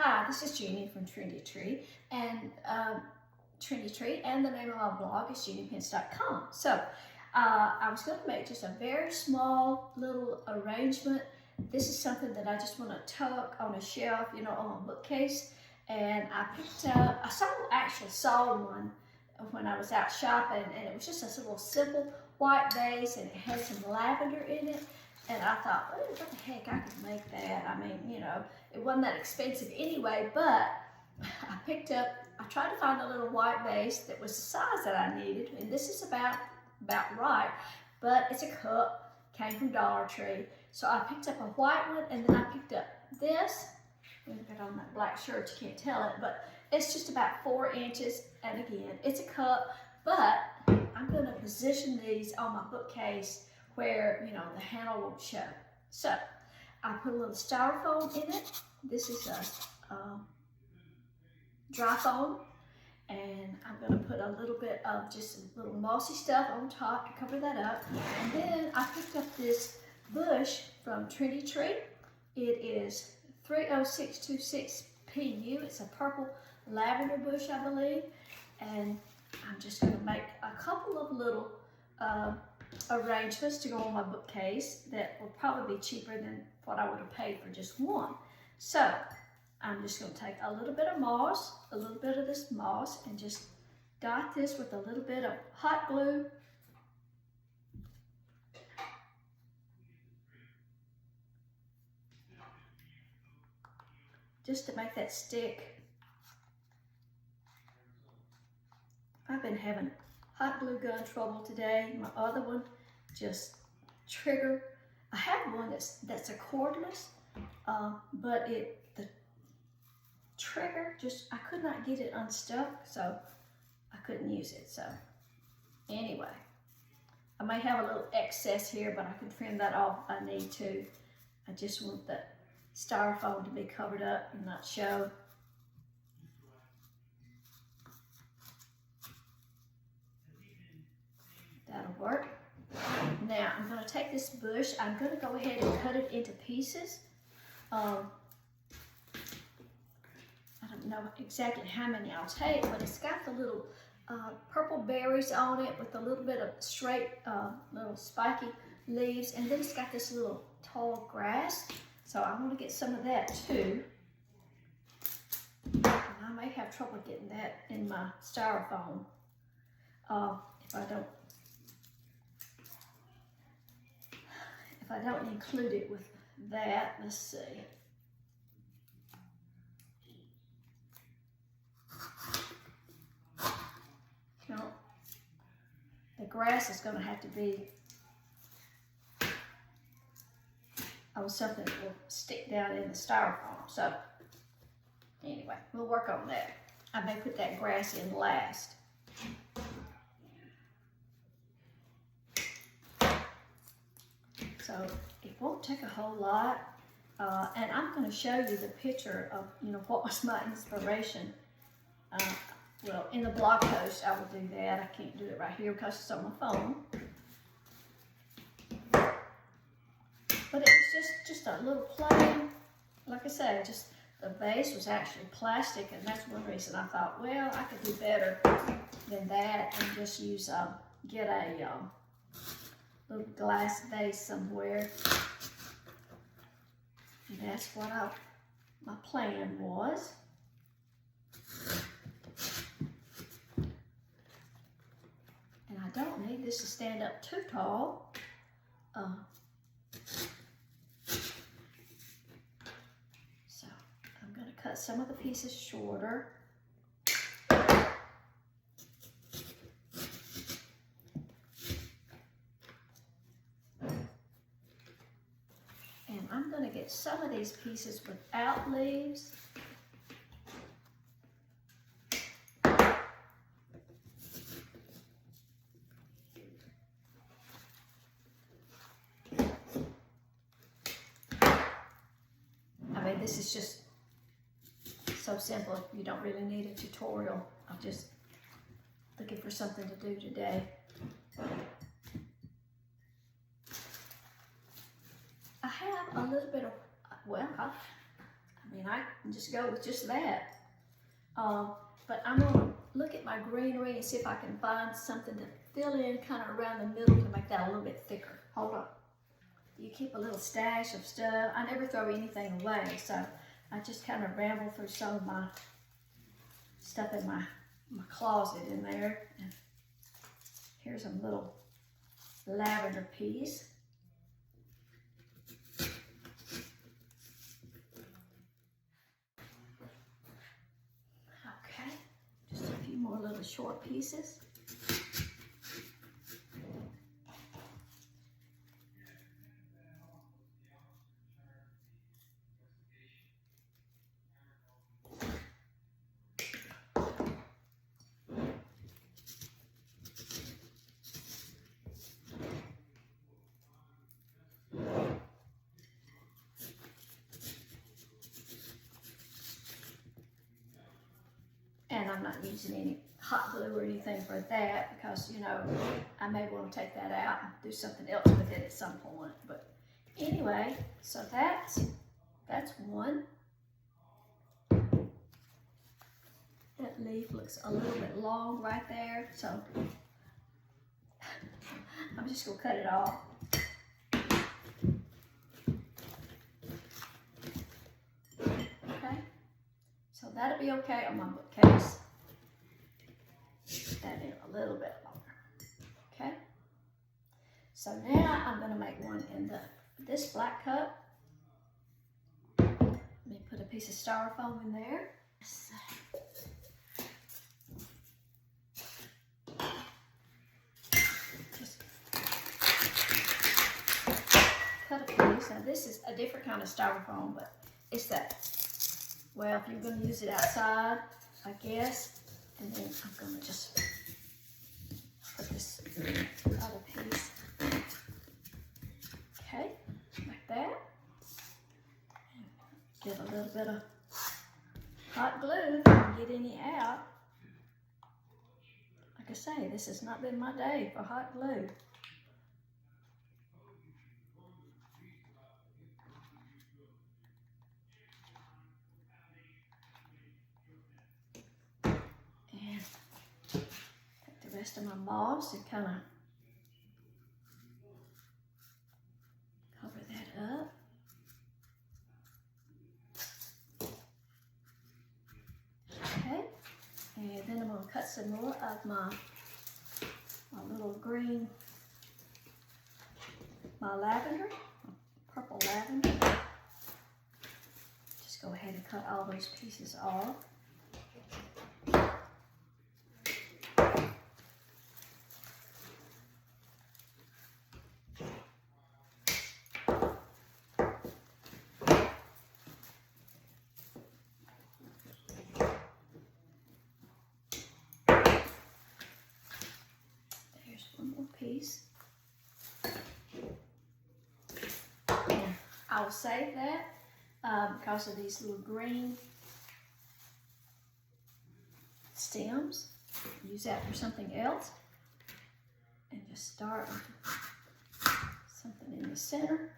Hi, this is Jeannie from Trendy and the name of my blog is JeanniePins.com. So I was going to make just a very small little arrangement. This is something that I just want to tuck on a shelf, you know, on a bookcase. And I picked up, actually saw one when I was out shopping, and it was just a little simple white vase, and it had some lavender in it. And I thought, oh, what the heck, I could make that. I mean, you know, it wasn't that expensive anyway, but I tried to find a little white vase that was the size that I needed, and this is about right, but it's a cup, came from Dollar Tree. So I picked up a white one, and then I picked up this. I'm gonna put on that black shirt, you can't tell it, but it's just about 4 inches, and again, it's a cup, but I'm gonna position these on my bookcase where, you know, the handle won't show. So I put a little styrofoam in it. This is a dry foam, and I'm going to put a little bit of just a little mossy stuff on top to cover that up. And then I picked up this bush from Trendy. It is 30626 PU. It's a purple lavender bush, I believe. And I'm just going to make a couple of little arrangements to go on my bookcase that will probably be cheaper than what I would have paid for just one. So I'm just going to take a little bit of moss, a little bit of this moss, and just dot this with a little bit of hot glue. Just to make that stick. I've been having hot glue gun trouble today. My other one just trigger. I have one that's a cordless, but the trigger I could not get it unstuck, so I couldn't use it. So anyway, I may have a little excess here, but I can trim that off if I need to. I just want the styrofoam to be covered up and not show. That'll work. Now I'm going to take this bush, I'm going to go ahead and cut it into pieces. I don't know exactly how many I'll take, but it's got the little purple berries on it with a little bit of straight, little spiky leaves, and then it's got this little tall grass. So I'm going to get some of that too. And I may have trouble getting that in my styrofoam if I don't include it with that. Let's see. No, the grass is going to have to be something that will stick down in the styrofoam. So anyway, we'll work on that. I may put that grass in last. So it won't take a whole lot, and I'm going to show you the picture of, you know, what was my inspiration. Well, in the blog post I will do that. I can't do it right here because it's on my phone. But it was just a little plain, like I said, just the base was actually plastic, and that's one reason I thought, well, I could do better than that and just use get a little glass vase somewhere. And that's what my plan was. And I don't need this to stand up too tall. So I'm going to cut some of the pieces shorter. And I'm going to get some of these pieces without leaves. I mean, this is just so simple. You don't really need a tutorial. I'm just looking for something to do today. I have a little bit of, well, I I mean, I can just go with just that. But I'm gonna look at my greenery and see if I can find something to fill in kind of around the middle to make that a little bit thicker. Hold on. You keep a little stash of stuff. I never throw anything away, so I just kind of ramble through some of my stuff in my closet in there. And here's a little lavender piece. Okay, just a few more little short pieces. And I'm not using any hot glue or anything for that because, you know, I may want to take that out and do something else with it at some point. But anyway, so that's one. That leaf looks a little bit long right there, so I'm just gonna cut it off. Okay, so that'll be okay on my bookcase. Put that in a little bit longer. Okay, so now I'm gonna make one in this black cup. Let me put a piece of styrofoam in there. Cut a piece. Now this is a different kind of styrofoam, but it's that, well, if you're going to use it outside, I guess. And then I'm going to just put this other piece. Okay, like that. Get a little bit of hot glue and get any out. Like I say, this has not been my day for hot glue. Rest of my moss and kind of cover that up. Okay, and then I'm going to cut some more of my little green, my lavender, purple lavender. Just go ahead and cut all those pieces off. Piece. And I will save that because of these little green stems. Use that for something else. And just start with something in the center.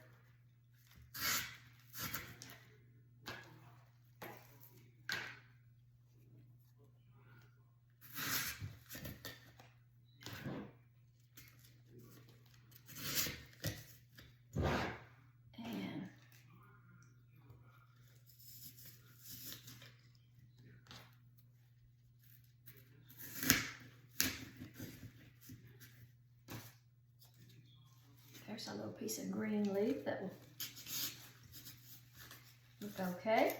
There's a little piece of green leaf that will look okay.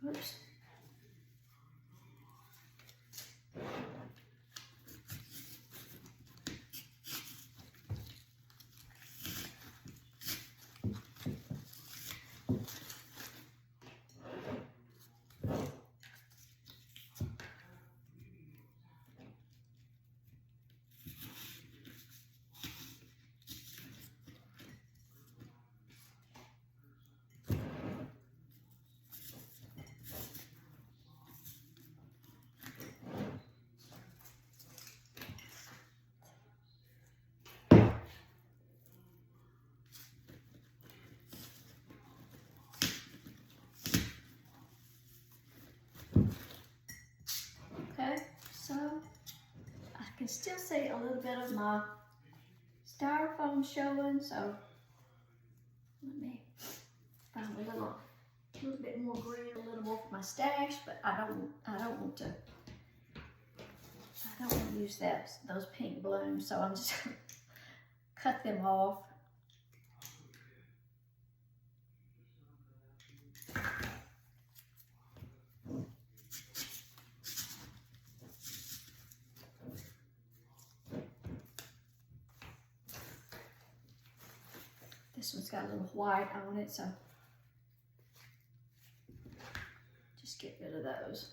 Oops. can still see a little bit of my styrofoam showing, so let me find a little bit more green, a little more for my stash, but I don't want to use those pink blooms, so I'm just gonna cut them off. This one's got a little white on it, so just get rid of those.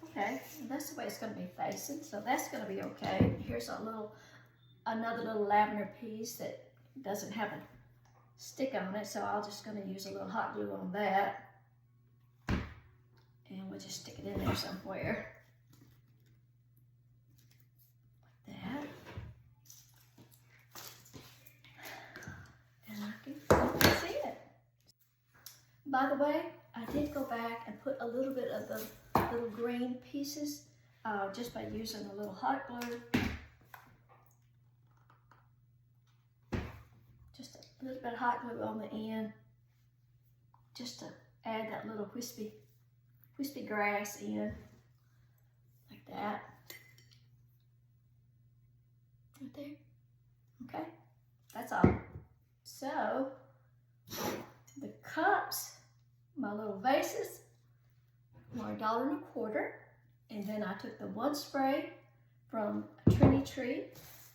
Okay, and that's the way it's going to be facing, so that's going to be okay. Here's another little lavender piece that doesn't have a stick on it, so I'm just going to use a little hot glue on that, and we'll just stick it in there somewhere like that, and I can see it. By the way, I did go back and put a little bit of the little green pieces just by using a little hot glue. Just a little bit of hot glue on the end, just to add that little wispy grass in, like that. Right there. Okay, that's all. So the cups, my little vases, were $1.25, and then I took the one spray from Trendy Tree.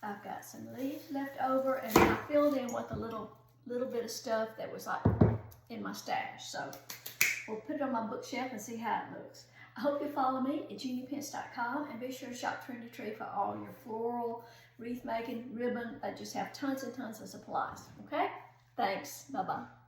I've got some leaves left over, and I filled in with a little bit of stuff that was like in my stash. So we'll put it on my bookshelf and see how it looks. I hope you follow me at JeanniePence.com, and be sure to shop Trendy Tree for all your floral, wreath making, ribbon. They just have tons and tons of supplies. Okay? Thanks. Bye-bye.